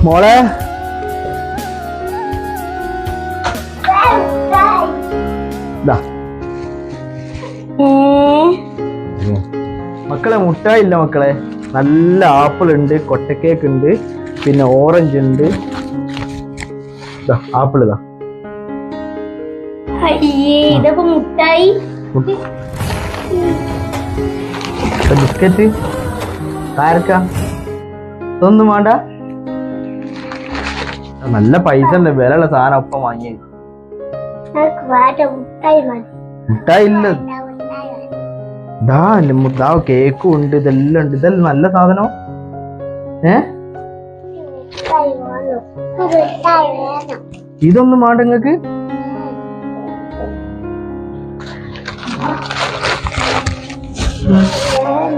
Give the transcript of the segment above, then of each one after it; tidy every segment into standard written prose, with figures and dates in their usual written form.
മോളെ മക്കളെ മുട്ടായി ഇല്ല മക്കളെ. നല്ല ആപ്പിൾ ഉണ്ട്, കൊട്ടക്കേക്ക് ഉണ്ട്, പിന്നെ ഓറഞ്ച് ഉണ്ട്. ആപ്പിൾ ഇതാ. ബിസ്ക്കറ്റ് കാരക്ക ഇതൊന്നും വേണ്ട. നല്ല പൈസ ഉണ്ട്, വിലയുള്ള സാധനം ഒപ്പം വാങ്ങി. മുട്ടായി ഇല്ല, കേക്കും ഉണ്ട്, ഇതെല്ലാം ഉണ്ട്. ഇതെല്ലാം നല്ല സാധനം. ഇതൊന്നും വേണ്ട നിങ്ങക്ക്?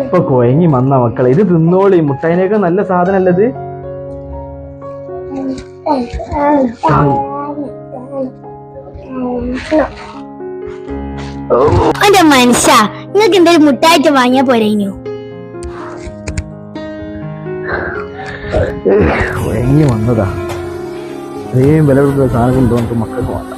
ഇപ്പൊ കൊയങ്ങി വന്ന മക്കളെ, ഇത് തിന്നോളി. മുട്ടായിനേക്കാൾ നല്ല സാധനല്ലത്. എന്റെ മനുഷ്യ, നിങ്ങൾക്ക് എന്തെങ്കിലും മുട്ടായിട്ട് വാങ്ങിയാ പോരേനു. കൊയങ്ങി വന്നതാ. അതേം വില കൊടുക്കുന്ന സാധനം കൊണ്ടുവന്നിട്ട് മക്കൾക്ക് വേണ്ട.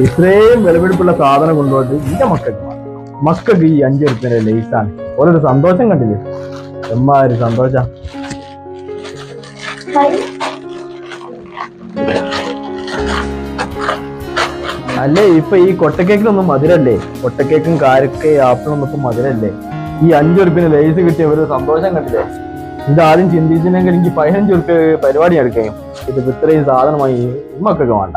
ഇത്രയും വിലപിടിപ്പുള്ള സാധനം കൊണ്ടുപോയിട്ട് എന്റെ മക്കൾക്ക് ഈ 5 ഉറുപ്പിന്റെ ലേസാണ്. ഓരോരു സന്തോഷം കണ്ടില്ലേ? എമ്മാതിരി സന്തോഷം. അല്ലേ ഇപ്പൊ ഈ കൊട്ടക്കേക്കിനൊന്നും മധുരല്ലേ? കൊട്ടക്കേക്കും കാരക്കയും ആപ്പിളൊന്നും ഇപ്പൊ മധുരല്ലേ? ഈ 5 ഉറുപ്പിന് ലേസ് കിട്ടിയ ഒരു സന്തോഷം കണ്ടില്ലേ? ഇത് ആദ്യം ചിന്തിച്ചില്ലെങ്കിൽ എനിക്ക് 15 ഉറുപ്പിക പരിപാടി എടുക്കുകയും ഇത് ഇത്രയും സാധനമായി മക്കൾക്ക് വേണ്ട.